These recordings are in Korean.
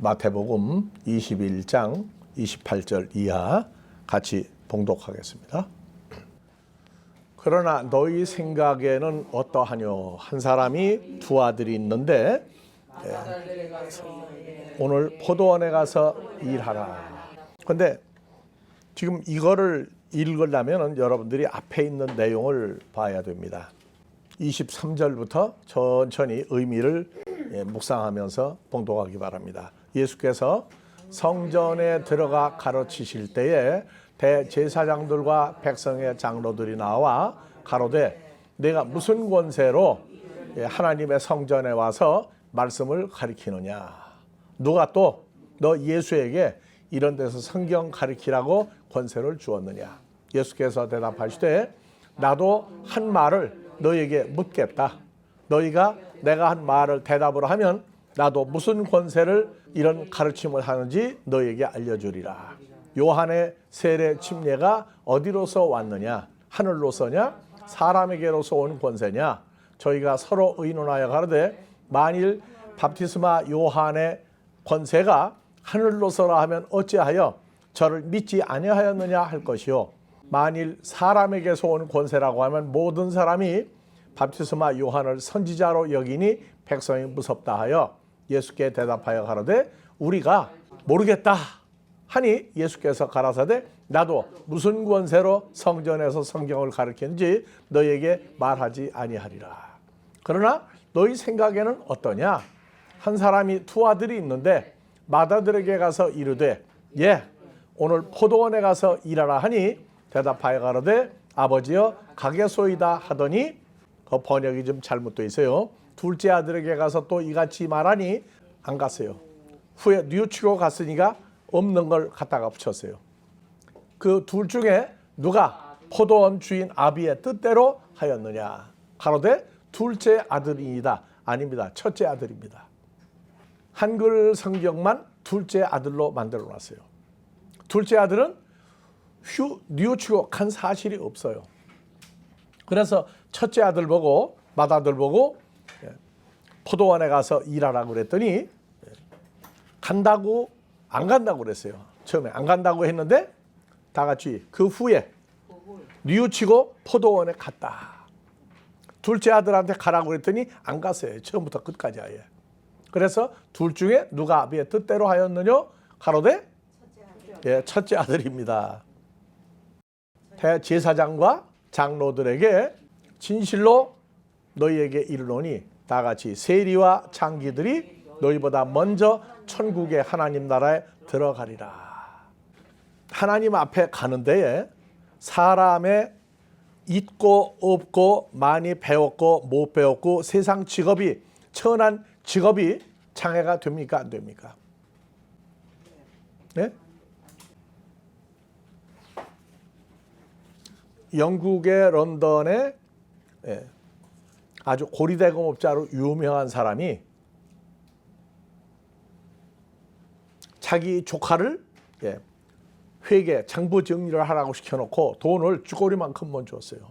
마태복음 21장 28절 이하 같이 봉독하겠습니다. 그러나 너희 생각에는 어떠하뇨? 한 사람이 두 아들이 있는데 오늘 포도원에 가서 일하라. 근데 지금 이거를 읽으려면 여러분들이 앞에 있는 내용을 봐야 됩니다. 23절부터 천천히 의미를 묵상하면서 봉독하기 바랍니다. 예수께서 성전에 들어가 가르치실 때에 대제사장들과 백성의 장로들이 나와 가로되 내가 무슨 권세로 하나님의 성전에 와서 말씀을 가르치느냐? 누가 또 너 예수에게 이런 데서 성경 가르치라고 권세를 주었느냐? 예수께서 대답하시되 나도 한 말을 너에게 묻겠다. 너희가 내가 한 말을 대답을 하면 나도 무슨 권세를 이런 가르침을 하는지 너희에게 알려주리라. 요한의 세례 침례가 어디로서 왔느냐? 하늘로서냐? 사람에게로서 온 권세냐? 저희가 서로 의논하여 가로되 만일 밥티스마 요한의 권세가 하늘로서라 하면 어찌하여 저를 믿지 아니하였느냐 할 것이요. 만일 사람에게서 온 권세라고 하면 모든 사람이 밥티스마 요한을 선지자로 여기니 백성이 무섭다 하여 예수께 대답하여 가로되 우리가 모르겠다 하니 예수께서 가라사대 나도 무슨 권세로 성전에서 성경을 가르치는지 너희에게 말하지 아니하리라. 그러나 너희 생각에는 어떠냐? 한 사람이 두 아들이 있는데 맏아들에게 가서 이르되 오늘 포도원에 가서 일하라 하니 대답하여 가로되 아버지여 가겠소이다 하더니 그 번역이 좀 잘못되어 있어요. 둘째 아들에게 가서 또 이같이 말하니 안 갔어요. 후에 뉘우치고 갔으니까 없는 걸 갖다가 붙였어요. 그 둘 중에 누가 포도원 주인 아비의 뜻대로 하였느냐? 가로되 둘째 아들이니다. 아닙니다. 첫째 아들입니다. 한글 성경만 둘째 아들로 만들어 놨어요. 둘째 아들은 뉘우치고 간 사실이 없어요. 그래서 첫째 아들 보고 맏아들 보고 포도원에 가서 일하라고 그랬더니 간다고 안 간다고 그랬어요. 처음에 안 간다고 했는데 다 같이 그 후에 뉘우치고 포도원에 갔다. 둘째 아들한테 가라고 그랬더니 안 갔어요. 처음부터 끝까지 아예. 그래서 둘 중에 누가 아비의 뜻대로 하였느냐? 가로되 첫째 아들입니다. 대제사장과 장로들에게 진실로 너희에게 이르노니 다 같이 세리와 창기들이 너희보다 먼저 천국의 하나님 나라에 들어가리라. 하나님 앞에 가는 데에 사람의 있고 없고 많이 배웠고 못 배웠고 세상 직업이 천한 직업이 장애가 됩니까? 안 됩니까? 네? 영국의 런던에 아주 고리대금업자로 유명한 사람이 자기 조카를 회계 장부 정리를 하라고 시켜놓고 돈을 쥐꼬리만큼만 줬어요.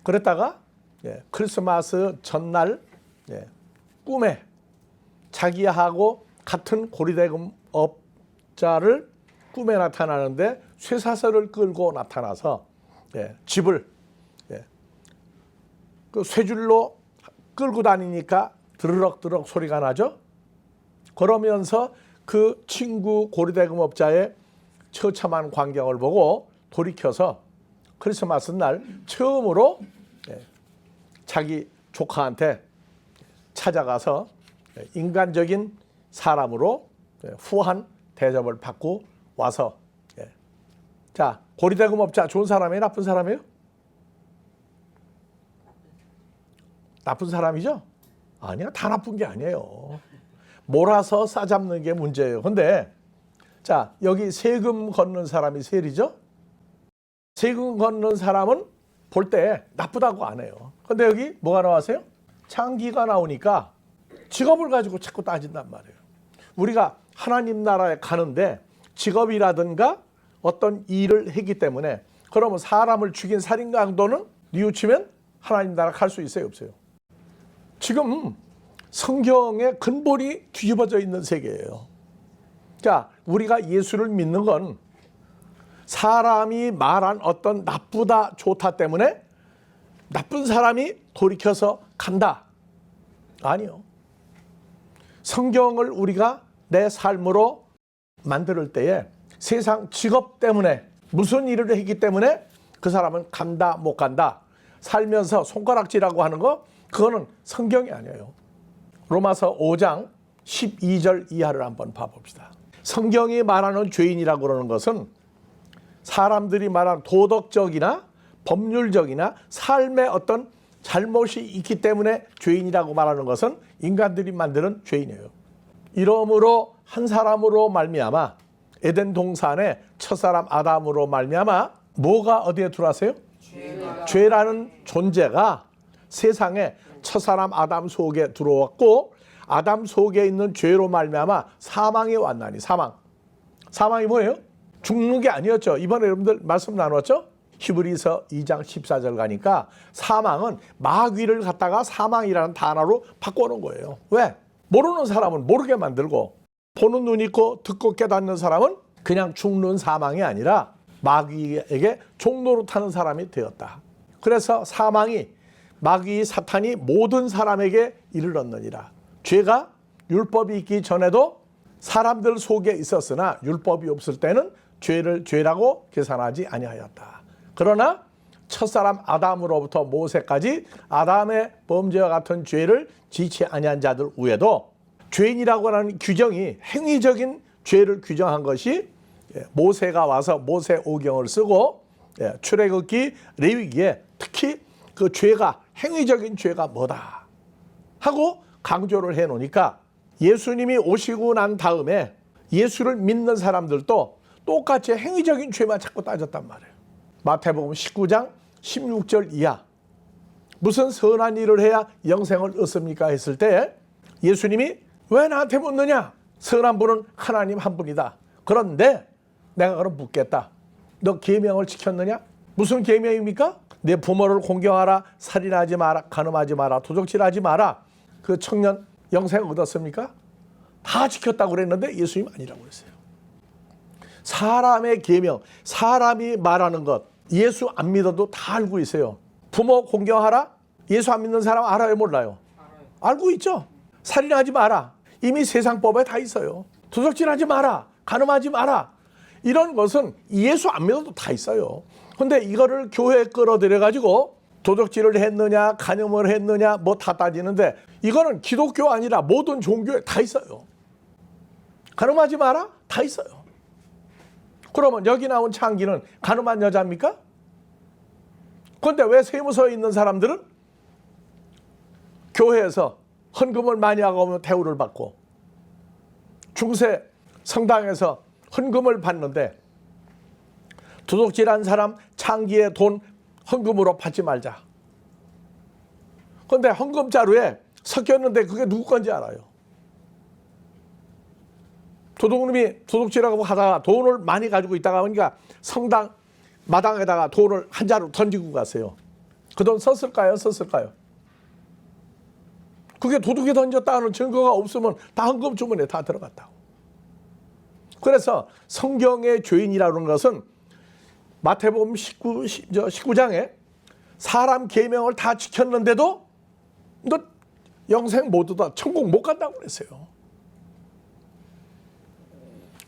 그랬다가 크리스마스 전날 꿈에 자기하고 같은 고리대금업자를 꿈에 나타나는데 쇠사슬을 끌고 나타나서 집을 그 쇠줄로 끌고 다니니까 드르륵드르륵 소리가 나죠. 그러면서 그 친구 고리대금업자의 처참한 광경을 보고 돌이켜서 크리스마스 날 처음으로 자기 조카한테 찾아가서 인간적인 사람으로 후한 대접을 받고 와서 자, 고리대금업자 좋은 사람이에요? 나쁜 사람이에요? 나쁜 사람이죠? 아니야, 다 나쁜 게 아니에요. 몰아서 싸잡는 게 문제예요. 근데 자, 여기 세금 걷는 사람이 세리죠? 세금 걷는 사람은 볼 때 나쁘다고 안 해요. 근데 여기 뭐가 나왔어요? 창기가 나오니까 직업을 가지고 자꾸 따진단 말이에요. 우리가 하나님 나라에 가는데 직업이라든가 어떤 일을 했기 때문에 그러면 사람을 죽인 살인강도는 뉘우치면 하나님 나라 갈 수 있어요? 없어요? 지금 성경의 근본이 뒤집어져 있는 세계예요. 자, 우리가 예수를 믿는 건 사람이 말한 어떤 나쁘다 좋다 때문에 나쁜 사람이 돌이켜서 간다. 아니요. 성경을 우리가 내 삶으로 만들 때에 세상 직업 때문에 무슨 일을 했기 때문에 그 사람은 간다 못 간다. 살면서 손가락질하고 하는 거 그거는 성경이 아니에요. 로마서 5장 12절 이하를 한번 봐봅시다. 성경이 말하는 죄인이라고 그러는 것은 사람들이 말하는 도덕적이나 법률적이나 삶의 어떤 잘못이 있기 때문에 죄인이라고 말하는 것은 인간들이 만드는 죄인이에요. 이러므로 한 사람으로 말미암아 에덴 동산의 첫사람 아담으로 말미암아 뭐가 어디에 들어왔어요? 죄라는 존재가 세상에 첫사람 아담 속에 들어왔고 아담 속에 있는 죄로 말미암아 사망이 왔나니 사망. 사망이 뭐예요? 죽는 게 아니었죠. 이번에 여러분들 말씀 나눴죠? 히브리서 2장 14절 가니까 사망은 마귀를 갖다가 사망이라는 단어로 바꿔놓은 거예요. 왜? 모르는 사람은 모르게 만들고 보는 눈이 있고 듣고 깨닫는 사람은 그냥 죽는 사망이 아니라 마귀에게 종노릇하는 사람이 되었다. 그래서 사망이 마귀 사탄이 모든 사람에게 이르렀느니라. 죄가 율법이 있기 전에도 사람들 속에 있었으나 율법이 없을 때는 죄를 죄라고 계산하지 아니하였다. 그러나 첫사람 아담으로부터 모세까지 아담의 범죄와 같은 죄를 지치 아니한 자들 외에도 죄인이라고 하는 규정이 행위적인 죄를 규정한 것이 모세가 와서 모세 오경을 쓰고 출애굽기 레위기에 특히 그 죄가 행위적인 죄가 뭐다 하고 강조를 해놓으니까 예수님이 오시고 난 다음에 예수를 믿는 사람들도 똑같이 행위적인 죄만 자꾸 따졌단 말이에요. 마태복음 19장 16절 이하 무슨 선한 일을 해야 영생을 얻습니까 했을 때 예수님이 왜 나한테 묻느냐? 선한 분은 하나님 한 분이다. 그런데 내가 그럼 묻겠다. 너 계명을 지켰느냐? 무슨 계명입니까? 내 부모를 공경하라, 살인하지 마라, 간음하지 마라, 도적질하지 마라. 그 청년 영생 얻었습니까? 다 지켰다고 그랬는데 예수님 아니라고 그랬어요. 사람의 계명, 사람이 말하는 것 예수 안 믿어도 다 알고 있어요. 부모 공경하라? 예수 안 믿는 사람 알아요, 몰라요? 알고 있죠. 살인하지 마라. 이미 세상법에 다 있어요. 도적질하지 마라. 간음하지 마라. 이런 것은 예수 안 믿어도 다 있어요. 근데 이거를 교회에 끌어들여 가지고 도적질을 했느냐 간음을 했느냐 뭐 다 따지는데 이거는 기독교 아니라 모든 종교에 다 있어요. 간음하지 마라? 다 있어요. 그러면 여기 나온 창기는 간음한 여자입니까? 그런데 왜 세무서에 있는 사람들은 교회에서 헌금을 많이 하고 오면 대우를 받고 중세 성당에서 헌금을 받는데 도둑질한 사람 창기의 돈 헌금으로 받지 말자. 그런데 헌금 자루에 섞였는데 그게 누구 건지 알아요. 도둑놈이 도둑질하고 하다가 돈을 많이 가지고 있다가 보니까 성당 마당에다가 돈을 한 자루 던지고 갔어요. 그 돈 썼을까요? 썼을까요? 그게 도둑이 던졌다는 증거가 없으면 다 헌금 주머니에 다 들어갔다고. 그래서 성경의 죄인이라는 것은 마태복음 19장에 사람 계명을 다 지켰는데도 너 영생 못 얻어 천국 못 간다고 그랬어요.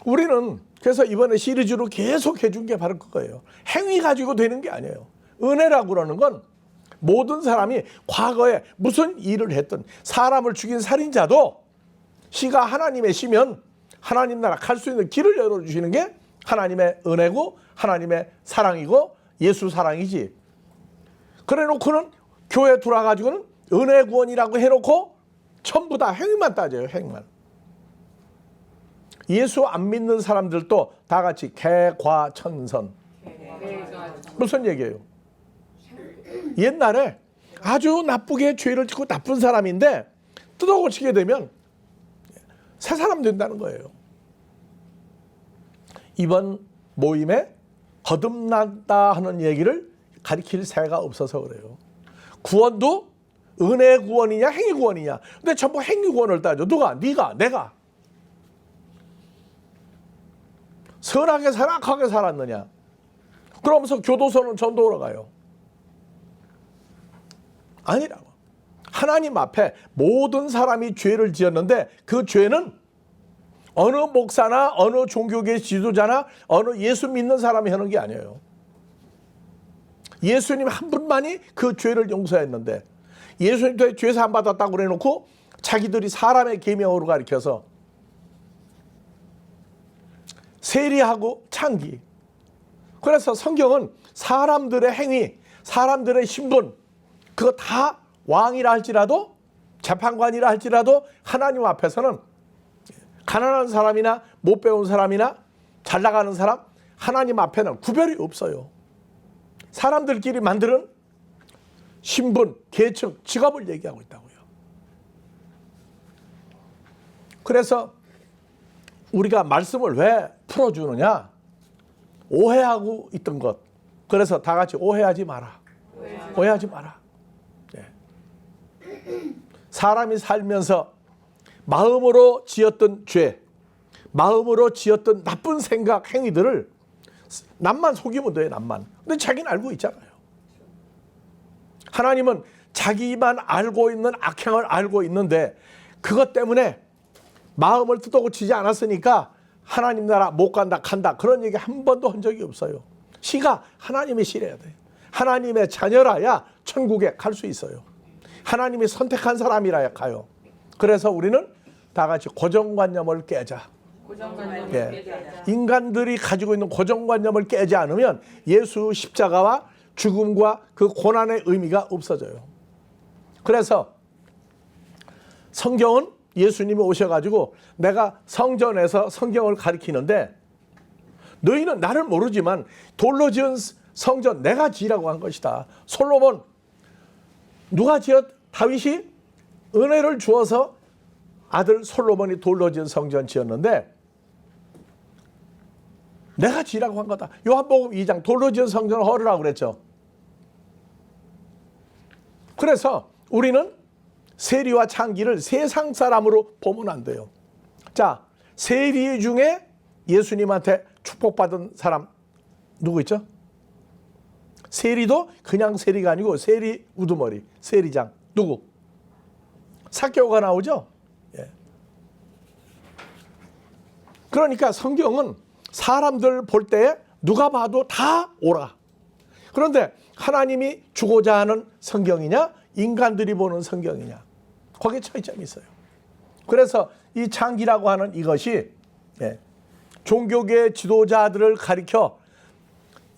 우리는 그래서 이번에 시리즈로 계속 해준 게 바로 그거예요. 행위 가지고 되는 게 아니에요. 은혜라고 그러는 건 모든 사람이 과거에 무슨 일을 했든 사람을 죽인 살인자도 시가 하나님의 시면 하나님 나라 갈 수 있는 길을 열어주시는 게 하나님의 은혜고 하나님의 사랑이고 예수 사랑이지. 그래 놓고는 교회 들어와가지고는 은혜 구원이라고 해놓고 전부 다 행위만 따져요. 행위만. 예수 안 믿는 사람들도 다 같이 개과천선. 무슨 얘기예요? 옛날에 아주 나쁘게 죄를 짓고 나쁜 사람인데 뜯어고치게 되면 새 사람 된다는 거예요. 이번 모임에 거듭난다 하는 얘기를 가리킬 새가 없어서 그래요. 구원도 은혜 구원이냐 행위 구원이냐. 근데 전부 행위 구원을 따져. 누가? 네가, 내가. 선하게 살아, 악하게 살았느냐. 그러면서 교도소는 전도하러 가요. 아니라고. 하나님 앞에 모든 사람이 죄를 지었는데 그 죄는 어느 목사나 어느 종교계 지도자나 어느 예수 믿는 사람이 하는 게 아니에요. 예수님 한 분만이 그 죄를 용서했는데 예수님도 죄 사함 받았다고 그래놓고 자기들이 사람의 계명으로 가리켜서 세리하고 창기. 그래서 성경은 사람들의 행위, 사람들의 신분, 그거 다 왕이라 할지라도 재판관이라 할지라도 하나님 앞에서는 가난한 사람이나 못 배운 사람이나 잘 나가는 사람, 하나님 앞에는 구별이 없어요. 사람들끼리 만드는 신분, 계층, 직업을 얘기하고 있다고요. 그래서 우리가 말씀을 왜 풀어주느냐? 오해하고 있던 것. 그래서 다 같이 오해하지 마라. 오해하지 마라. 네. 사람이 살면서 마음으로 지었던 죄, 마음으로 지었던 나쁜 생각, 행위들을 남만 속이면 돼요, 남만. 근데 자기는 알고 있잖아요. 하나님은 자기만 알고 있는 악행을 알고 있는데 그것 때문에 마음을 뜯어고치지 않았으니까 하나님 나라 못 간다, 간다. 그런 얘기 한 번도 한 적이 없어요. 시가 하나님의 시래야 돼요. 하나님의 자녀라야 천국에 갈 수 있어요. 하나님이 선택한 사람이라야 가요. 그래서 우리는 다 같이 고정관념을 깨자. 인간들이 가지고 있는 고정관념을 깨지 않으면 예수 십자가와 죽음과 그 고난의 의미가 없어져요. 그래서 성경은 예수님이 오셔가지고 내가 성전에서 성경을 가리키는데 너희는 나를 모르지만 돌로 지은 성전 내가 지으라고 한 것이다. 솔로몬 누가 지었? 다윗이 은혜를 주어서 아들 솔로몬이 돌로 지은 성전 지었는데 내가 지으라고 한 거다. 요한복음 2장 돌로 지은 성전을 헐으라고 그랬죠. 그래서 우리는 세리와 창기를 세상 사람으로 보면 안 돼요. 자, 세리 중에 예수님한테 축복받은 사람 누구 있죠? 세리도 그냥 세리가 아니고 세리 우두머리, 세리장. 누구? 삭개오가 나오죠? 예. 그러니까 성경은 사람들 볼 때 누가 봐도 다 옳아. 그런데 하나님이 주고자 하는 성경이냐 인간들이 보는 성경이냐 거기에 차이점이 있어요. 그래서 이 창기라고 하는 이것이 종교계 지도자들을 가리켜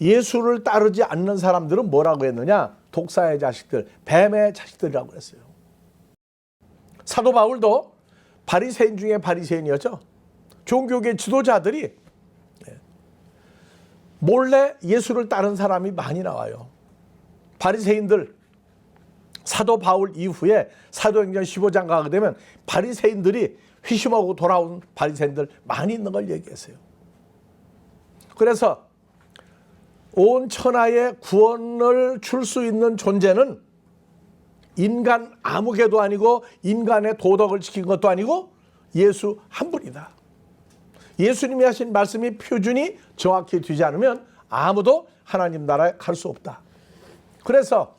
예수를 따르지 않는 사람들은 뭐라고 했느냐? 독사의 자식들, 뱀의 자식들이라고 했어요. 사도 바울도 바리새인 중에 바리새인이었죠. 종교계 지도자들이 몰래 예수를 따른 사람이 많이 나와요. 바리새인들, 사도 바울 이후에 사도행전 15장 가게 되면 바리새인들이 회심하고 돌아온 바리새인들 많이 있는 걸 얘기했어요. 그래서 온 천하에 구원을 줄 수 있는 존재는 인간 아무개도 아니고 인간의 도덕을 지킨 것도 아니고 예수 한 분이다. 예수님이 하신 말씀이 표준이 정확히 되지 않으면 아무도 하나님 나라에 갈 수 없다. 그래서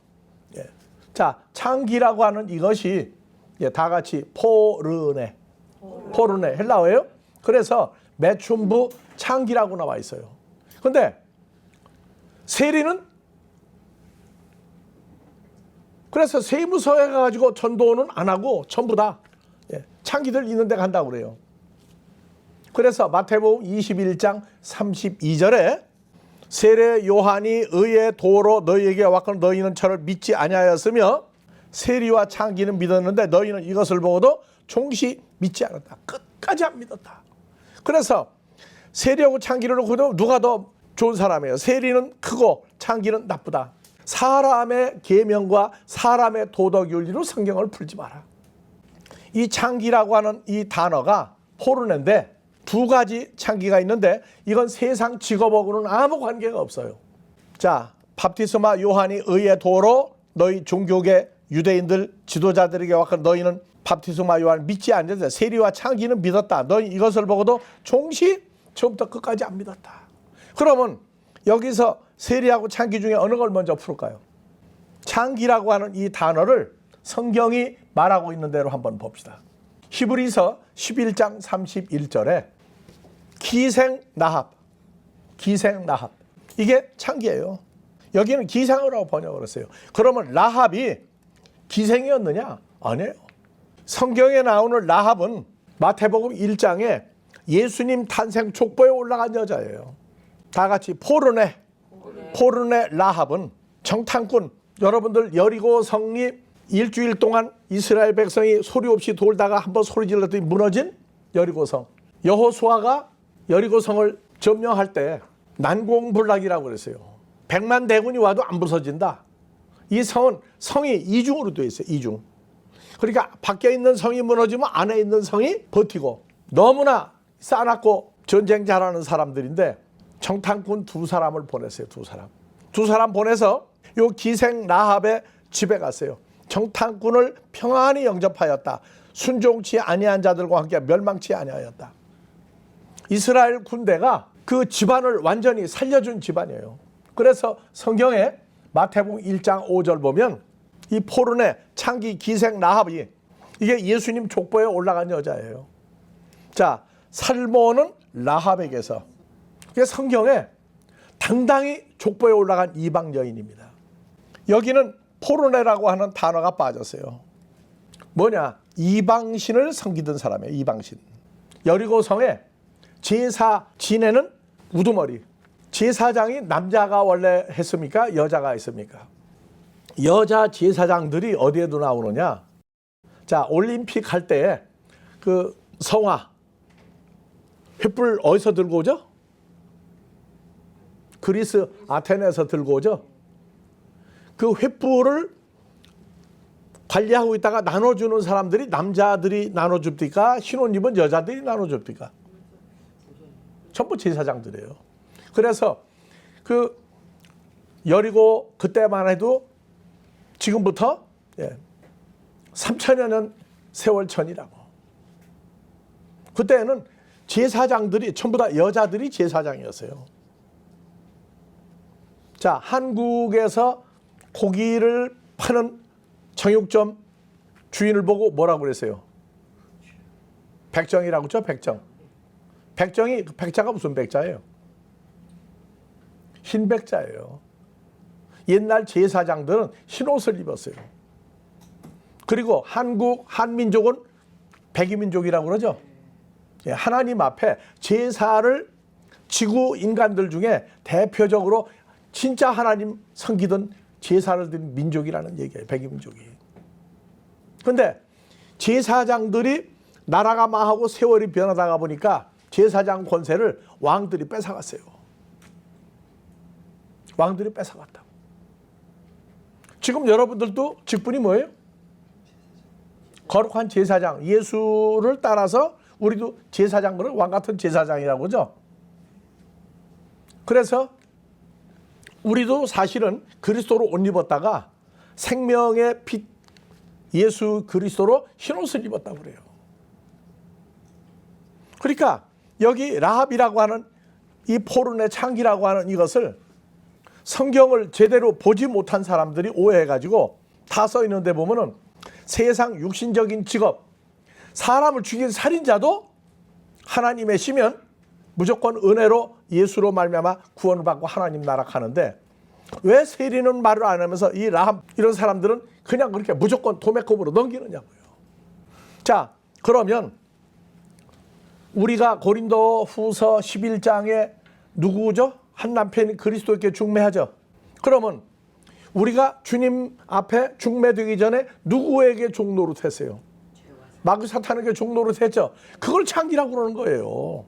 자, 창기라고 하는 이것이 다 같이 포르네 헬라어예요. 그래서 매춘부 창기라고 나와 있어요. 그런데 세리는 그래서 세무서에 가가지고 전도는 안 하고 전부 다 창기들 있는 데 간다고 그래요. 그래서 마태복음 21장 32절에 세례 요한이 의의 도로 너희에게 왔거늘 너희는 저를 믿지 아니하였으며 세리와 창기는 믿었는데 너희는 이것을 보고도 종시 믿지 않았다. 끝까지 안 믿었다. 그래서 세리하고 창기를 놓고 누가 더 좋은 사람이에요? 세리는 크고 창기는 나쁘다. 사람의 계명과 사람의 도덕 윤리로 성경을 풀지 마라. 이 창기라고 하는 이 단어가 포르네인데 두 가지 창기가 있는데 이건 세상 직업하고는 아무 관계가 없어요. 자, 밥티스마 요한이 의의 도로 너희 종교계 유대인들 지도자들에게 와서 너희는 밥티스마 요한을 믿지 않는데 세리와 창기는 믿었다. 너희 이것을 보고도 종시 처음부터 끝까지 안 믿었다. 그러면 여기서 세리하고 창기 중에 어느 걸 먼저 풀을까요? 창기라고 하는 이 단어를 성경이 말하고 있는 대로 한번 봅시다. 히브리서 11장 31절에 기생나합 이게 창기예요. 여기는 기생이라고 번역을 했어요. 그러면 라합이 기생이었느냐? 아니에요. 성경에 나오는 라합은 마태복음 1장에 예수님 탄생 족보에 올라간 여자예요. 다 같이 포르네 라합은 정탐꾼. 여러분들 여리고 성리 일주일 동안 이스라엘 백성이 소리 없이 돌다가 한번 소리 질렀더니 무너진 여리고성. 여호수아가 여리고성을 점령할 때 난공불락이라고 그랬어요. 100만 대군이 와도 안 부서진다. 이 성은 성이 이중으로 되어 있어요. 이중. 그러니까 밖에 있는 성이 무너지면 안에 있는 성이 버티고, 너무나 싸납고 전쟁 잘하는 사람들인데 정탐꾼 두 사람을 보냈어요. 두 사람 보내서 요 기생 라합의 집에 갔어요. 정탐꾼을 평안히 영접하였다. 순종치 아니한 자들과 함께 멸망치 아니하였다. 이스라엘 군대가 그 집안을 완전히 살려준 집안이에요. 그래서 성경에 마태복음 1장 5절 보면 이 포르네 창기 기생 라합이 이게 예수님 족보에 올라간 여자예요. 자, 살모는 라합에게서, 이게 성경에 당당히 족보에 올라간 이방 여인입니다. 여기는 포르네라고 하는 단어가 빠졌어요. 뭐냐? 이방신을 섬기던 사람이에요. 이방신. 여리고성에 제사 지내는 우두머리. 제사장이 남자가 원래 했습니까? 여자가 했습니까? 여자 제사장들이 어디에도 나오느냐? 자, 올림픽 할 때 그 성화 횃불 어디서 들고 오죠? 그리스 아테네에서 들고 오죠. 그 횃불을 관리하고 있다가 나눠주는 사람들이 남자들이 나눠줍니까? 신혼집은 여자들이 나눠줍니까? 전부 제사장들이에요. 그래서 그 여리고 그때만 해도 지금부터 3천여 년 세월 전이라고. 그때는 제사장들이 전부 다 여자들이 제사장이었어요. 자, 한국에서 고기를 파는 정육점 주인을 보고 뭐라고 그랬어요? 백정이라고 했죠? 백정이 그 백자가 무슨 백자예요? 흰 백자예요. 옛날 제사장들은 흰옷을 입었어요. 그리고 한민족은 백이민족이라고 그러죠. 하나님 앞에 제사를 지구 인간들 중에 대표적으로 진짜 하나님 섬기던 제사를 드린 민족이라는 얘기예요. 백이민족이. 그런데 제사장들이 나라가 망하고 세월이 변하다가 보니까 제사장 권세를 왕들이 뺏어갔어요. 왕들이 뺏어갔다고. 지금 여러분들도 직분이 뭐예요? 거룩한 제사장, 예수를 따라서 우리도 제사장들은 왕 같은 제사장이라고 하죠. 그래서 우리도 사실은 그리스도로 옷 입었다가 생명의 빛 예수 그리스도로 흰옷을 입었다고 그래요. 그러니까 여기 라합이라고 하는 이 포르네 창기라고 하는 이것을 성경을 제대로 보지 못한 사람들이 오해해가지고 다 써 있는데 보면은 세상 육신적인 직업, 사람을 죽인 살인자도 하나님의 시면 무조건 은혜로 예수로 말미암아 구원을 받고 하나님 나라 가는데, 왜 세리는 말을 안 하면서 이 라합 이런 사람들은 그냥 그렇게 무조건 도매컵으로 넘기느냐고요. 자, 그러면 우리가 고린도 후서 11장에 누구죠? 한 남편이 그리스도께 중매하죠. 그러면 우리가 주님 앞에 중매되기 전에 누구에게 종노릇 했어요? 마귀 사탄에게 종노릇 했죠. 그걸 창기라고 그러는 거예요.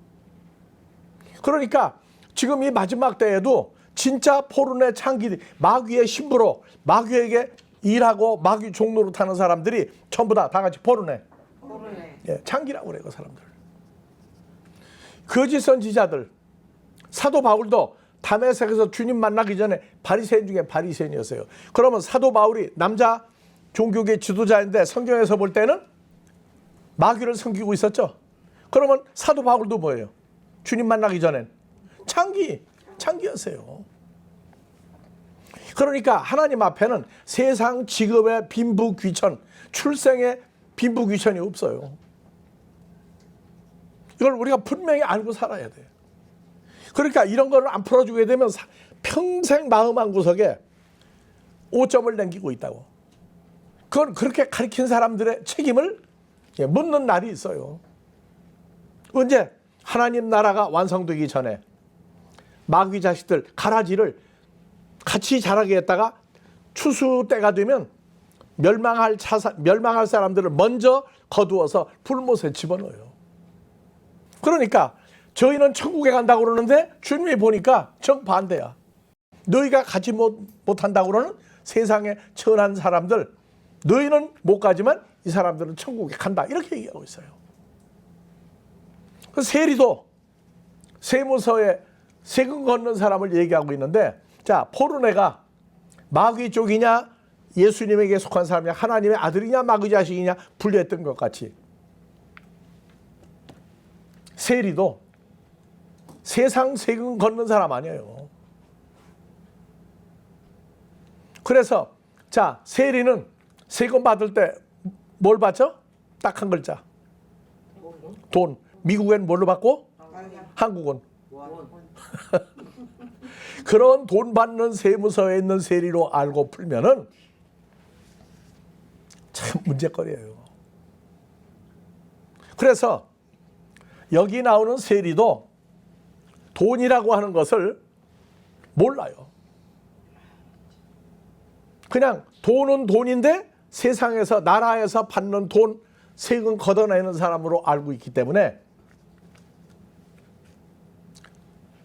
그러니까 지금 이 마지막 때에도 진짜 포르네 창기, 마귀의 신부로 마귀에게 일하고 마귀 종노릇 하는 사람들이 전부 다 같이 포르네. 창기라고 그래요. 그 사람들. 거짓 선지자들. 사도 바울도 다메섹에서 주님 만나기 전에 바리새인 중에 바리새인이었어요. 그러면 사도 바울이 남자 종교계 지도자인데 성경에서 볼 때는 마귀를 섬기고 있었죠. 그러면 사도 바울도 뭐예요? 주님 만나기 전엔 창기였어요. 그러니까 하나님 앞에는 세상 직업의 빈부귀천, 출생의 빈부귀천이 없어요. 이걸 우리가 분명히 알고 살아야 돼요. 그러니까 이런 거를 안 풀어주게 되면 평생 마음 한구석에 오점을 남기고 있다고. 그건 그렇게 가르친 사람들의 책임을 묻는 날이 있어요. 언제? 하나님 나라가 완성되기 전에 마귀 자식들 가라지를 같이 자라게 했다가 추수 때가 되면 멸망할 사람들을 먼저 거두어서 불못에 집어넣어요. 그러니까 저희는 천국에 간다고 그러는데 주님이 보니까 정반대야. 너희가 가지 못한다고 그러는 세상의 천한 사람들, 너희는 못 가지만 이 사람들은 천국에 간다. 이렇게 얘기하고 있어요. 세리도 세무서에 세금 걷는 사람을 얘기하고 있는데, 자, 포르네가 마귀 쪽이냐 예수님에게 속한 사람이냐 하나님의 아들이냐 마귀 자식이냐 분류했던 것 같이 세리도 세상 세금 걷는 사람 아니에요. 그래서 자, 세리는 세금 받을 때 뭘 받죠? 딱 한 글자. 돈. 미국엔 뭘로 받고? 한국은. 그런 돈 받는 세무서에 있는 세리로 알고 풀면은 참 문제거리예요. 그래서 여기 나오는 세리도 돈이라고 하는 것을 몰라요. 그냥 돈은 돈인데 세상에서 나라에서 받는 돈 세금 걷어내는 사람으로 알고 있기 때문에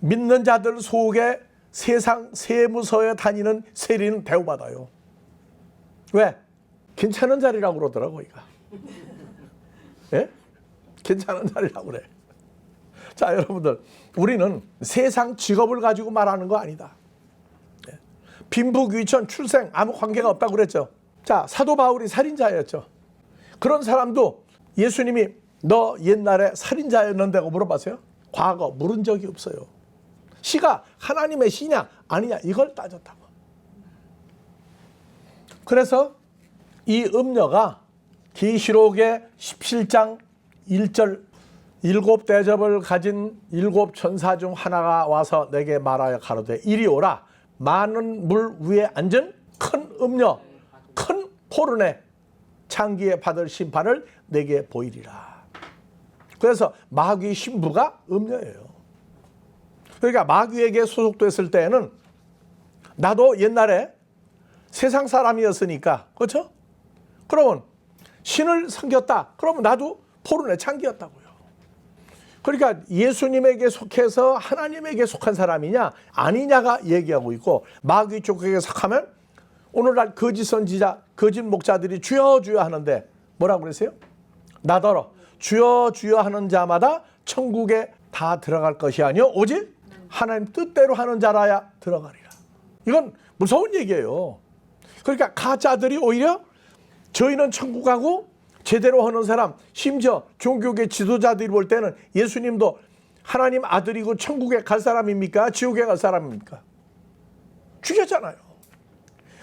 믿는 자들 속에 세상 세무서에 다니는 세리는 대우받아요. 왜? 괜찮은 자리라고 그러더라고, 이가. 예? 괜찮은 자리라고 그래. 자, 여러분들, 우리는 세상 직업을 가지고 말하는 거 아니다. 빈부귀천, 출생 아무 관계가 없다고 그랬죠. 자, 사도 바울이 살인자였죠. 그런 사람도 예수님이 너 옛날에 살인자였는데고 물어봤어요? 과거 물은 적이 없어요. 시가 하나님의 시냐 아니냐 이걸 따졌다고. 그래서 이 음녀가 계시록의 17장 1절 일곱 대접을 가진 일곱 천사 중 하나가 와서 내게 말하여 가로되 이리 오라. 많은 물 위에 앉은 큰 음녀, 큰 포르네 창기에 받을 심판을 내게 보이리라. 그래서 마귀 신부가 음녀예요. 그러니까 마귀에게 소속됐을 때에는 나도 옛날에 세상 사람이었으니까, 그렇죠? 그러면 신을 섬겼다. 그러면 나도 포르네 창기였다고요. 그러니까 예수님에게 속해서 하나님에게 속한 사람이냐 아니냐가 얘기하고 있고, 마귀 쪽에게 속하면 오늘날 거짓 선지자, 거짓 목자들이 주여 주여 하는데 뭐라고 그랬어요? 나더러 주여 주여 하는 자마다 천국에 다 들어갈 것이 아니요 오직 하나님 뜻대로 하는 자라야 들어가리라. 이건 무서운 얘기예요. 그러니까 가짜들이 오히려 저희는 천국 가고 제대로 하는 사람, 심지어 종교계 지도자들이 볼 때는 예수님도 하나님 아들이고 천국에 갈 사람입니까? 지옥에 갈 사람입니까? 죽였잖아요.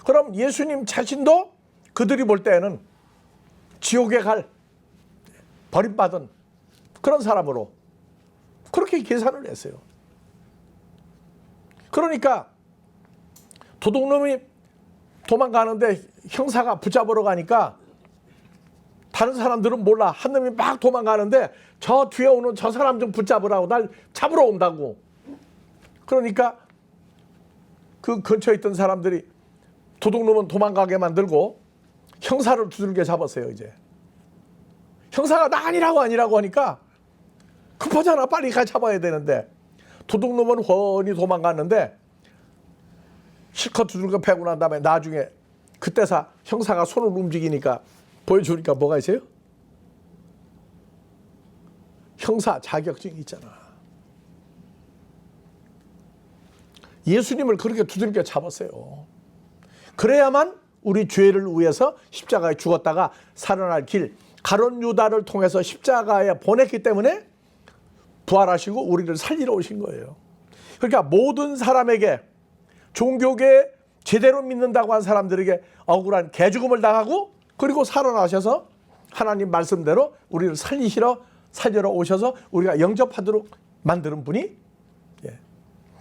그럼 예수님 자신도 그들이 볼 때는 지옥에 갈 버림받은 그런 사람으로 그렇게 계산을 했어요. 그러니까 도둑놈이 도망가는데 형사가 붙잡으러 가니까 다른 사람들은 몰라. 한 놈이 막 도망가는데 저 뒤에 오는 저 사람 좀 붙잡으라고, 날 잡으러 온다고. 그러니까 그 근처에 있던 사람들이 도둑놈은 도망가게 만들고 형사를 두들겨 잡았어요. 이제 형사가 나 아니라고 하니까 급하잖아. 빨리 가 잡아야 되는데 도둑놈은 훤히 도망갔는데 실컷 두들겨 패고 난 다음에 나중에 그때서 형사가 손을 움직이니까 보여주니까 뭐가 있어요? 형사 자격증이 있잖아. 예수님을 그렇게 두들겨 잡았어요. 그래야만 우리 죄를 위해서 십자가에 죽었다가 살아날 길, 가룟 유다를 통해서 십자가에 보냈기 때문에 부활하시고 우리를 살리러 오신 거예요. 그러니까 모든 사람에게, 종교계 제대로 믿는다고 한 사람들에게 억울한 개죽음을 당하고 그리고 살아나셔서 하나님 말씀대로 우리를 살리러 오셔서 우리가 영접하도록 만드는 분이,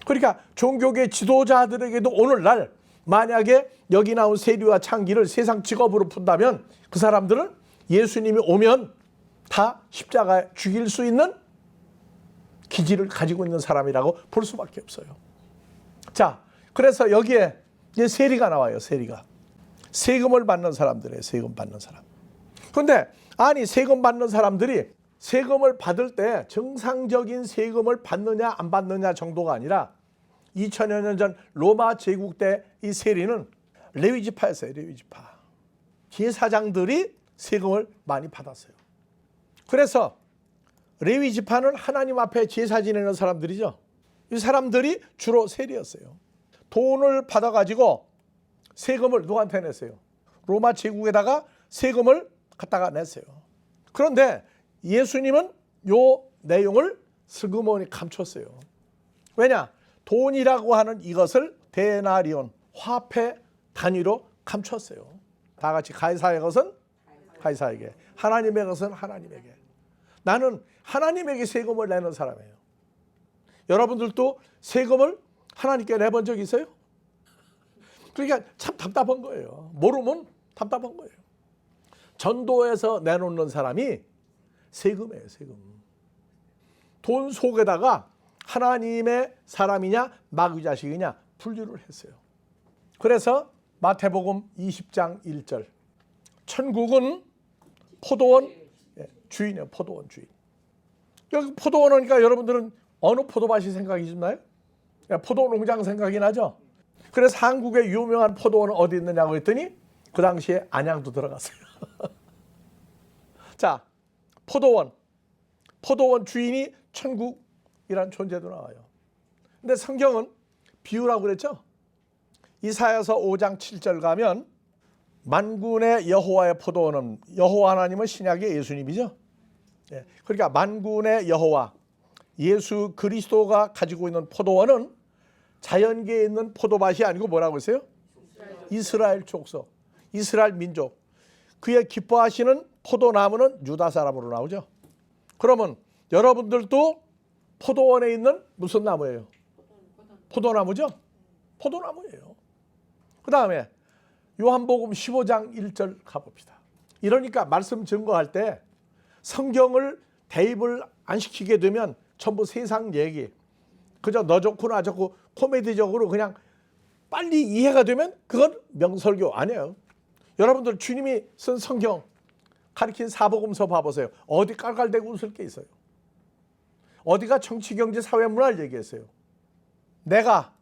그러니까 종교계 지도자들에게도 오늘날 만약에 여기 나온 세리와 창기를 세상 직업으로 푼다면 그 사람들은 예수님이 오면 다 십자가에 죽일 수 있는 기질을 가지고 있는 사람이라고 볼 수밖에 없어요. 자, 그래서 여기에 이제 세리가 나와요. 세리가. 세금을 받는 사람들이에요. 세금 받는 사람. 그런데 아니, 세금 받는 사람들이 세금을 받을 때 정상적인 세금을 받느냐 안 받느냐 정도가 아니라 2000여 년 전 로마 제국 때 이 세리는 레위지파였어요. 레위지파. 제사장들이 세금을 많이 받았어요. 그래서 레위지파는 하나님 앞에 제사 지내는 사람들이죠. 이 사람들이 주로 세리였어요. 돈을 받아가지고 세금을 누구한테 냈어요? 로마 제국에다가 세금을 갖다가 냈어요. 그런데 예수님은 요 내용을 슬그머니 감췄어요. 왜냐? 돈이라고 하는 이것을 데나리온, 화폐 단위로 감췄어요. 다 같이 가이사의 것은 가이사에게, 하나님의 것은 하나님에게. 나는 하나님에게 세금을 내는 사람이에요. 여러분들도 세금을 하나님께 내본 적 있어요? 그러니까 참 답답한 거예요. 모르면 답답한 거예요. 전도에서 내놓는 사람이 세금이에요. 세금. 돈 속에다가 하나님의 사람이냐 마귀자식이냐 분류를 했어요. 그래서 마태복음 20장 1절, 천국은 포도원 주인이에요. 포도원 주인. 여기 포도원 오니까 여러분들은 어느 포도밭이 생각이 좀 나요? 포도 농장 생각이 나죠? 그래서 한국의 유명한 포도원은 어디 있느냐고 했더니 그 당시에 안양도 들어갔어요. 자, 포도원 주인이 천국이란 존재도 나와요. 근데 성경은 비유라고 그랬죠? 이사야서 5장 7절 가면 만군의 여호와의 포도원은, 여호와 하나님은 신약의 예수님이죠. 그러니까 만군의 여호와 예수 그리스도가 가지고 있는 포도원은 자연계에 있는 포도밭이 아니고 뭐라고 했어요? 이스라엘 족속, 이스라엘 민족. 그의 기뻐하시는 포도나무는 유다 사람으로 나오죠. 그러면 여러분들도 포도원에 있는 무슨 나무예요? 포도나무죠? 포도나무예요. 그 다음에 요한복음 15장 1절 가봅시다. 이러니까 말씀 증거할 때 성경을 대입을 안 시키게 되면 전부 세상 얘기, 그저 너 좋고 나 좋고 코미디적으로 그냥 빨리 이해가 되면 그건 명설교 아니에요. 여러분들 주님이 쓴 성경 가리킨 사복음서 봐보세요. 어디 깔깔대고 웃을 게 있어요? 어디가 정치, 경제, 사회, 문화를 얘기했어요? 내가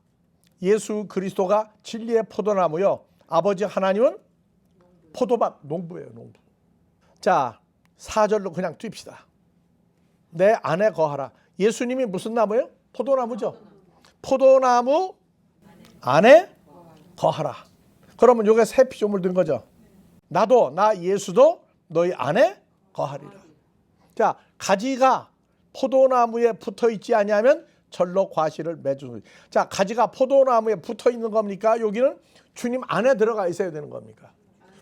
예수 그리스도가 진리의 포도나무요, 아버지 하나님은 포도밭 농부예요. 농부. 자, 4절로 그냥 뜁시다. 내 안에 거하라. 예수님이 무슨 나무예요? 포도나무죠. 포도나무 안에 거하라. 그러면 요게 새 피조물 된 거죠. 나도, 나 예수도 너희 안에 거하리라. 자, 가지가 포도나무에 붙어 있지 아니하면 절로 과실을 맺는. 자, 가지가 포도나무에 붙어 있는 겁니까? 여기는 주님 안에 들어가 있어야 되는 겁니까?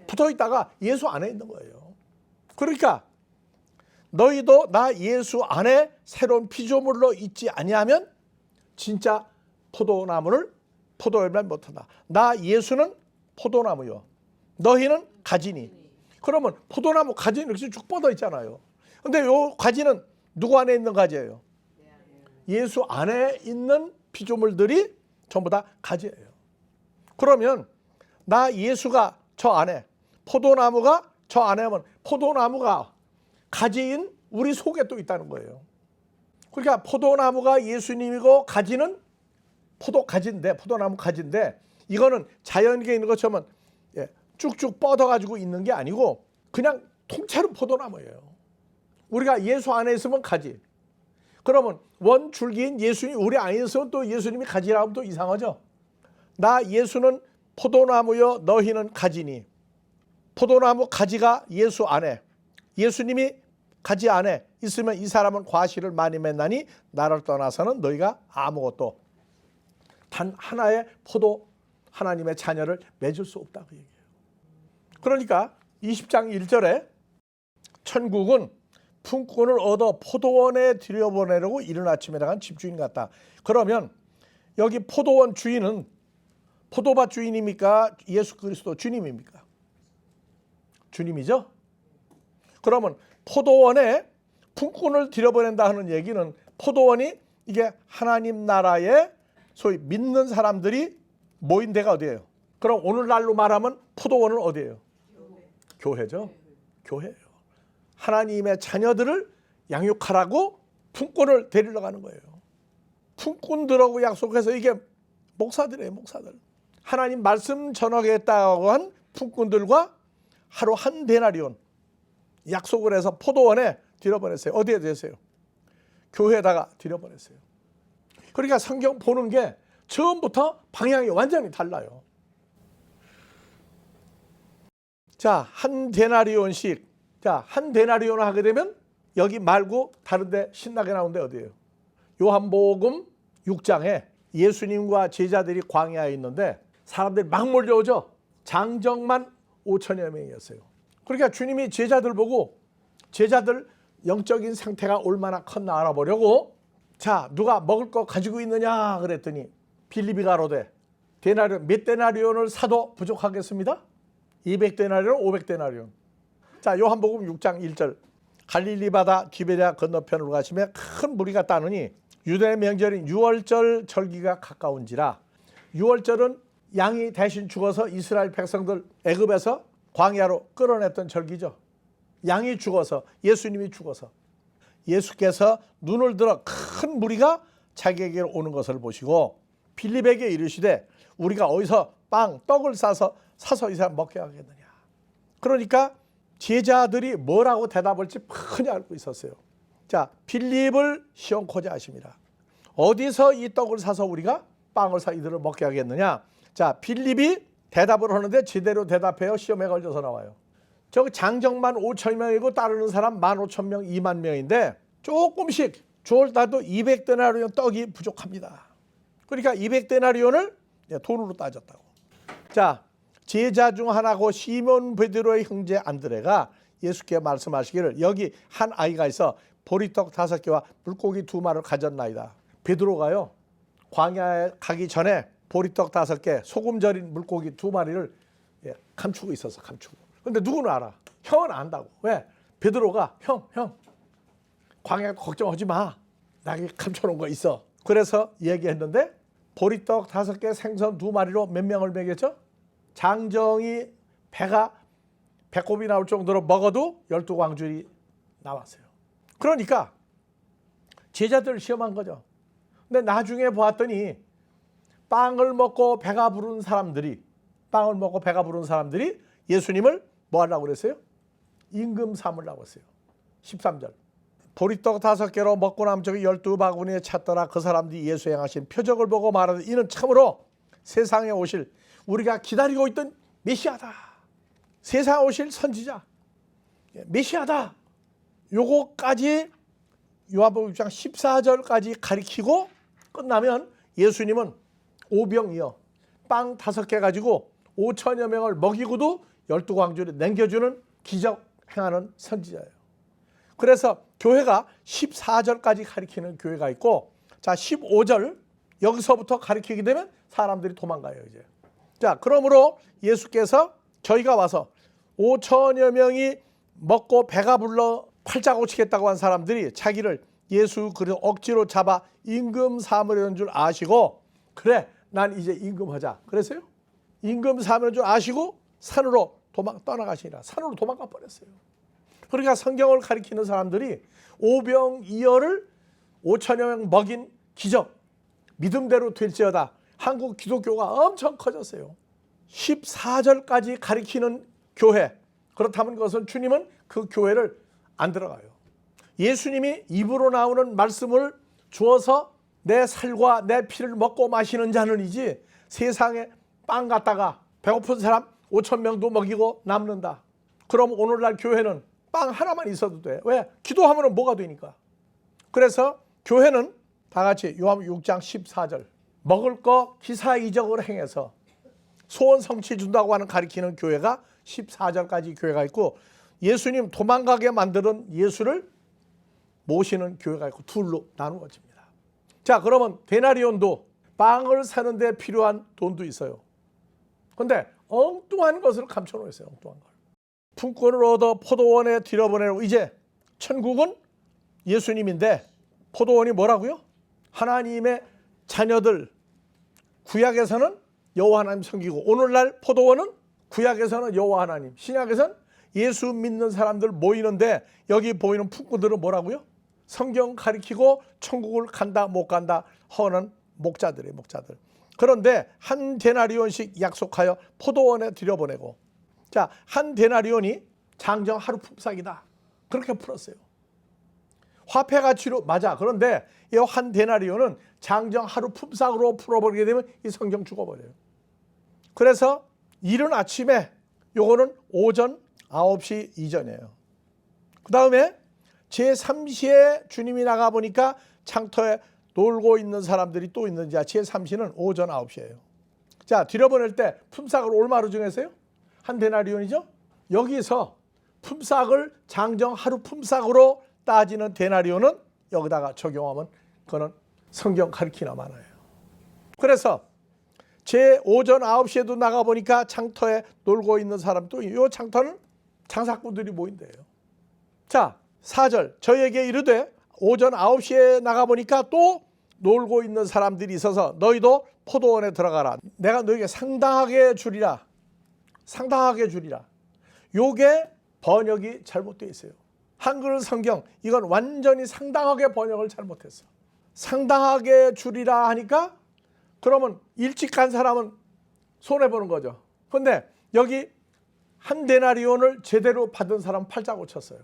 붙어 있다가 예수 안에 있는 거예요. 그러니까 너희도 나 예수 안에 새로운 피조물로 있지 아니하면 진짜 포도나무를 포도열매를 못한다. 나 예수는 포도나무요, 너희는 가지니. 그러면 포도나무 가지는 이렇게 쭉 뻗어 있잖아요. 근데 요 가지는 누구 안에 있는 가지예요? 예수 안에 있는 피조물들이 전부 다 가지예요. 그러면 나 예수가 저 안에, 포도나무가 저 안에 하면 포도나무가 가지인 우리 속에 또 있다는 거예요. 그러니까 포도나무가 예수님이고 가지는 포도가지인데, 포도나무 가지인데, 이거는 자연계에 있는 것처럼 쭉쭉 뻗어가지고 있는 게 아니고 그냥 통째로 포도나무예요. 우리가 예수 안에 있으면 가지. 그러면 원줄기인 예수님 우리 안에 있으면 또 예수님이 가지라고 하면 또 이상하죠. 나 예수는 포도나무여 너희는 가지니. 포도나무 가지가 예수 안에, 예수님이 가지 안에 있으면 이 사람은 과실을 많이 맺나니 나를 떠나서는 너희가 아무것도 단 하나의 포도 하나님의 자녀를 맺을 수 없다고 얘기해요. 그러니까 20장 1절에 천국은 품꾼을 얻어 포도원에 들여보내려고 이른 아침에 나간 집주인 같다. 그러면 여기 포도원 주인은 포도밭 주인입니까? 예수 그리스도 주님입니까? 주님이죠. 그러면 포도원에 품꾼을 들여보낸다 하는 얘기는 포도원이 이게 하나님 나라의 소위 믿는 사람들이 모인 데가 어디예요? 그럼 오늘날로 말하면 포도원은 어디예요? 교회죠. 교회예요. 하나님의 자녀들을 양육하라고 품꾼을 데리러 가는 거예요. 품꾼들하고 약속해서 이게 목사들이에요. 목사들. 하나님 말씀 전하겠다고 한 품꾼들과 하루 한 데나리온 약속을 해서 포도원에 들여보냈어요. 어디에 되세요? 교회에다가 들여보냈어요. 그러니까 성경 보는 게 처음부터 방향이 완전히 달라요. 자, 한 데나리온씩. 자, 한 데나리온을 하게 되면 여기 말고 다른 데 신나게 나온 데 어디예요? 요한복음 6장에 예수님과 제자들이 광야에 있는데 사람들이 막 몰려오죠. 장정만 5천여 명이었어요. 그러니까 주님이 제자들 보고 제자들 영적인 상태가 얼마나 컸나 알아보려고 자, 누가 먹을 거 가지고 있느냐 그랬더니 빌립이 가로되 데나리온 몇 데나리온을 사도 부족하겠습니다. 200데나리온 500데나리온. 자, 요한복음 6장 1절 갈릴리 바다 디베랴 건너편으로 가시며 큰 무리가 따르니 유대 명절인 유월절 절기가 가까운지라. 유월절은 양이 대신 죽어서 이스라엘 백성들 애굽에서 광야로 끌어냈던 절기죠. 양이 죽어서 예수님이 죽어서 예수께서 눈을 들어 큰 무리가 자기에게 오는 것을 보시고 빌립에게 이르시되 우리가 어디서 떡을 사서 이 사람 먹게 하겠느냐. 그러니까 제자들이 뭐라고 대답할지 뻔히 알고 있었어요. 자, 빌립을 시험코자 하십니다. 어디서 이 떡을 사서 우리가 빵을 사 이들을 먹게 하겠느냐. 자, 빌립이 대답을 하는데 제대로 대답해요. 시험에 걸려서 나와요. 저 장정만 5천 명이고 따르는 사람 15,000명, 2만 명인데 조금씩 주얼다도 200데나리온 떡이 부족합니다. 그러니까 200데나리온을 돈으로 따졌다고. 자, 제자 중 하나고 시몬 베드로의 형제 안드레가 예수께 말씀하시기를 여기 한 아이가 있어 보리떡 5개와 물고기 2마리를 가졌나이다. 베드로가요 광야에 가기 전에 보리떡 5개, 소금 절인 물고기 2마리를 감추고 있었어. 감추고. 근데 누구는 알아? 형은 안다고. 왜? 베드로가 형 광야 걱정하지 마. 나 감춰놓은 거 있어. 그래서 얘기했는데 보리떡 5개, 생선 2마리로 몇 명을 먹였죠? 장정이 배꼽이 나올 정도로 먹어도 12광줄이 나왔어요. 그러니까 제자들을 시험한 거죠. 근데 나중에 보았더니 빵을 먹고 배가 부른 사람들이 예수님을 뭐 하려고 그랬어요? 임금 삼으려고 했어요. 13절. 보리떡 5개로 먹고 남쪽이 12바구니에 찼더라. 그 사람들이 예수 행하신 표적을 보고 말하되 이는 참으로 세상에 오실 우리가 기다리고 있던 메시아다. 세상에 오실 선지자 메시아다. 요거까지 요한복음 6장 14절까지 가리키고 끝나면 예수님은 오병이어 빵 5개 가지고 5천여 명을 먹이고도 12광주를 남겨주는 기적 행하는 선지자예요. 그래서 교회가 14절까지 가리키는 교회가 있고 자 15절 여기서부터 가리키게 되면 사람들이 도망가요. 이제. 자, 그러므로 예수께서 저희가 와서 5천여 명이 먹고 배가 불러 팔자 고치겠다고 한 사람들이 자기를 예수 그리스도 억지로 잡아 임금 삼으려는 줄 아시고 그래 난 이제 임금하자 그랬어요. 임금 삼으려는 줄 아시고 산으로 떠나가시니라. 산으로 도망가 버렸어요. 그러니까 성경을 가리키는 사람들이 오병이어를 5천여 명 먹인 기적 믿음대로 될지어다. 한국 기독교가 엄청 커졌어요. 14절까지 가리키는 교회. 그렇다면 그것은 주님은 그 교회를 안 들어가요. 예수님이 입으로 나오는 말씀을 주어서 내 살과 내 피를 먹고 마시는 자는이지 세상에 빵 갖다가 배고픈 사람 5천 명도 먹이고 남는다. 그럼 오늘날 교회는 빵 하나만 있어도 돼. 왜? 기도하면 뭐가 되니까. 그래서 교회는 다 같이 요한복음 6장 14절 먹을 거 기사이적으로 행해서 소원 성취 준다고 하는 가리키는 교회가 14절까지 교회가 있고, 예수님 도망가게 만드는 예수를 모시는 교회가 있고 둘로 나누어집니다. 자, 그러면 데나리온도 빵을 사는 데 필요한 돈도 있어요. 근데 엉뚱한 것을 감춰놓았어요. 엉뚱한 걸. 품권을 얻어 포도원에 들여보내고, 이제 천국은 예수님인데 포도원이 뭐라고요? 하나님의 자녀들, 구약에서는 여호와 하나님 섬기고, 오늘날 포도원은 구약에서는 여호와 하나님, 신약에서는 예수 믿는 사람들 모이는데, 여기 보이는 품꾼들은 뭐라고요? 성경 가리키고 천국을 간다 못 간다 하는 목자들이에요. 목자들. 그런데 한 데나리온씩 약속하여 포도원에 들여보내고, 자, 한 데나리온이 장정 하루 품삯이다, 그렇게 풀었어요. 화폐 가치로 맞아. 그런데 이 한 데나리온은 장정 하루 품삯으로 풀어버리게 되면 이 성경 죽어버려요. 그래서 이른 아침에, 요거는 오전 9시 이전이에요. 그 다음에 제3시에 주님이 나가보니까 창터에 놀고 있는 사람들이 또 있는지, 제3시는 오전 9시예요. 자, 들여보낼 때 품삯을 얼마로 정했어요? 한 데나리온이죠. 여기서 품삯을 장정 하루 품삯으로 따지는 데나리온은 여기다가 적용하면 그거는 성경 가르치나 많아요. 그래서 제 오전 9시에도 나가보니까 창터에 놀고 있는 사람도, 이 창터는 장사꾼들이 모인대요. 자, 4절 저에게 이르되 오전 9시에 나가보니까 또 놀고 있는 사람들이 있어서 너희도 포도원에 들어가라. 내가 너희에게 상당하게 주리라. 상당하게 주리라. 요게 번역이 잘못되어 있어요. 한글 성경 이건 완전히 상당하게 번역을 잘못했어. 상당하게 주리라 하니까 그러면 일찍 간 사람은 손해보는 거죠. 그런데 여기 한 데나리온을 제대로 받은 사람 팔자 고쳤어요.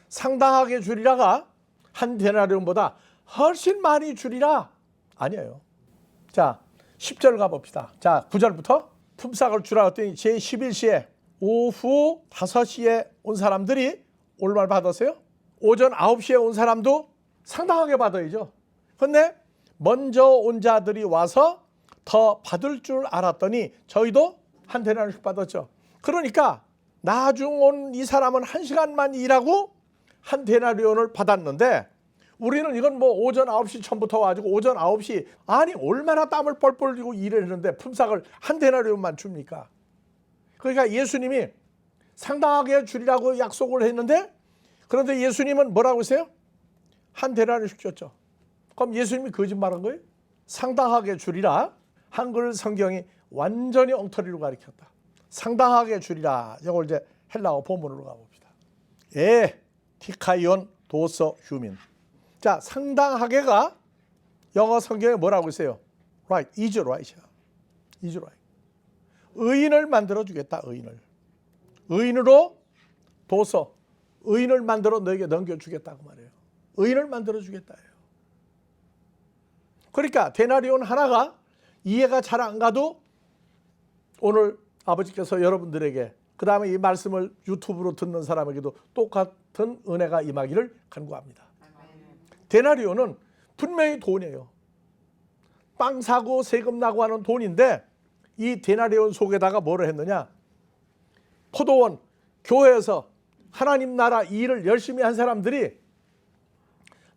상당하게 주리라가 한 데나리온보다 훨씬 많이 주리라 아니에요. 자, 10절 가봅시다. 자, 9절부터 품삯을 주라 했더니 제11시에 오후 5시에 온 사람들이 얼마를 받았어요? 오전 9시에 온 사람도 상당하게 받아야죠. 그런데 먼저 온 자들이 와서 더 받을 줄 알았더니 저희도 한 데나리온씩 받았죠. 그러니까 나중 온 이 사람은 1시간만 일하고 한 데나리온을 받았는데, 우리는 이건 뭐 오전 9시 전부터 와가지고 오전 9시, 아니 얼마나 땀을 뻘뻘 흘리고 일을 했는데 품삯을 한 데나리온만 줍니까? 그러니까 예수님이 상당하게 주리라고 약속을 했는데, 그런데 예수님은 뭐라고 했어요? 한 데나리온씩 줬죠. 그럼 예수님이 거짓말한 거예요? 상당하게 주리라, 한글 성경이 완전히 엉터리로 가르쳤다. 상당하게 주리라, 이걸 이제 헬라어 본문으로 가봅시다. 티카이온 도서 휴민. 자, 상당하게가 영어 성경에 뭐라고 했어요? Right, is right이야. is right. 의인을 만들어 주겠다. 의인으로 도서, 의인을 만들어 너에게 넘겨주겠다고 말해요. 의인을 만들어 주겠다예요. 그러니까 데나리온 하나가 이해가 잘 안 가도 오늘 아버지께서 여러분들에게, 그 다음에 이 말씀을 유튜브로 듣는 사람에게도 똑같은 은혜가 임하기를 간구합니다. 데나리온은 분명히 돈이에요. 빵 사고 세금 나고 하는 돈인데, 이 데나리온 속에다가 뭐를 했느냐? 포도원, 교회에서 하나님 나라 일을 열심히 한 사람들이,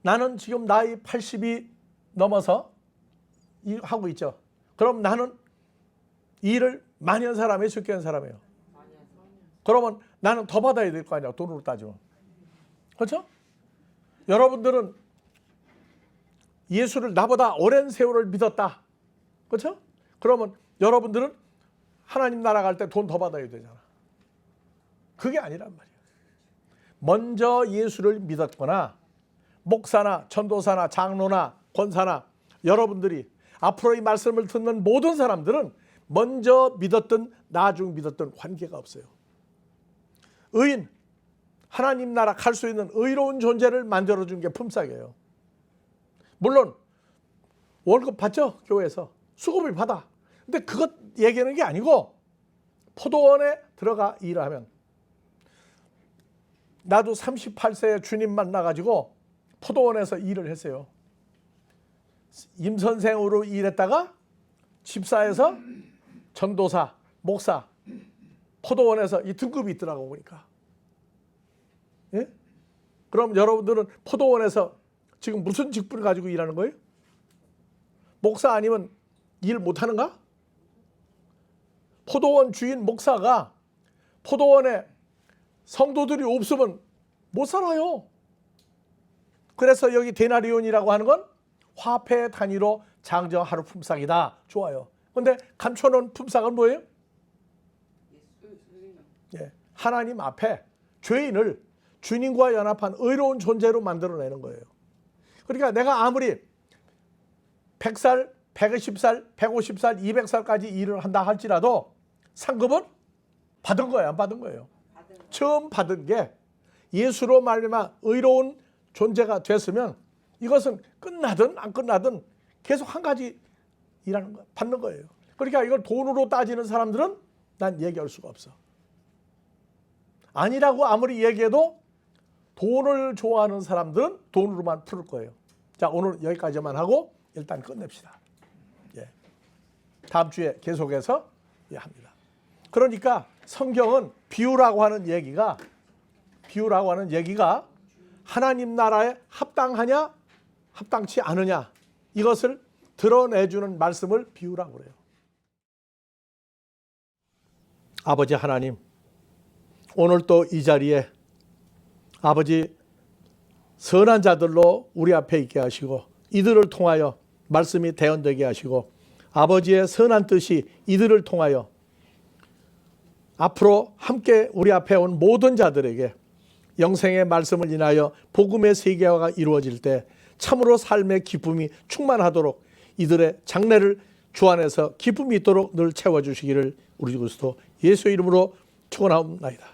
나는 지금 나이 80이 넘어서 하고 있죠. 그럼 나는 일을 많이 한 사람이에요, 적게 한 사람이에요? 그러면 나는 더 받아야 될 거 아니야, 돈으로 따지면. 그렇죠? 여러분들은 예수를 나보다 오랜 세월을 믿었다. 그렇죠? 그러면 여러분들은 하나님 나라 갈 때 돈 더 받아야 되잖아. 그게 아니란 말이야. 먼저 예수를 믿었거나 목사나 전도사나 장로나 권사나 여러분들이 앞으로 이 말씀을 듣는 모든 사람들은 먼저 믿었든 나중 믿었든 관계가 없어요. 의인, 하나님 나라 갈 수 있는 의로운 존재를 만들어준 게 품삯이에요. 물론 월급 받죠, 교회에서. 수고비 받아. 근데 그것 얘기하는 게 아니고 포도원에 들어가 일을 하면, 나도 38세에 주님 만나가지고 포도원에서 일을 했어요. 임선생으로 일했다가 집사에서 전도사, 목사, 포도원에서 이 등급이 있더라고 보니까. 예? 그럼 여러분들은 포도원에서 지금 무슨 직분을 가지고 일하는 거예요? 목사 아니면 일 못하는가? 포도원 주인 목사가 포도원에 성도들이 없으면 못 살아요. 그래서 여기 데나리온이라고 하는 건 화폐 단위로 장정하루 품삯이다. 좋아요. 근데 감춰놓은 품삯은 뭐예요? 예, 하나님 앞에 죄인을 주님과 연합한 의로운 존재로 만들어내는 거예요. 그러니까 내가 아무리 100살, 120살, 150살, 200살까지 일을 한다 할지라도 상급은 받은 거예요, 안 받은 거예요? 처음 받은 게 예수로 말미암아 의로운 존재가 됐으면 이것은 끝나든 안 끝나든 계속 한 가지 일하는 거, 받는 거예요. 그러니까 이걸 돈으로 따지는 사람들은 난 얘기할 수가 없어. 아니라고 아무리 얘기해도 돈을 좋아하는 사람들은 돈으로만 풀을 거예요. 자, 오늘 여기까지만 하고 일단 끝냅시다. 예. 다음 주에 계속해서 합니다. 그러니까 성경은 비유라고 하는 얘기가 하나님 나라에 합당하냐 합당치 않으냐 이것을 드러내주는 말씀을 비유라고 그래요. 아버지 하나님, 오늘 또 이 자리에 아버지 선한 자들로 우리 앞에 있게 하시고 이들을 통하여 말씀이 대언되게 하시고 아버지의 선한 뜻이 이들을 통하여 앞으로 함께 우리 앞에 온 모든 자들에게 영생의 말씀을 인하여 복음의 세계화가 이루어질 때 참으로 삶의 기쁨이 충만하도록 이들의 장래를 주 안에서 기쁨이 있도록 늘 채워주시기를 우리 그리스도 예수의 이름으로 축원하옵나이다.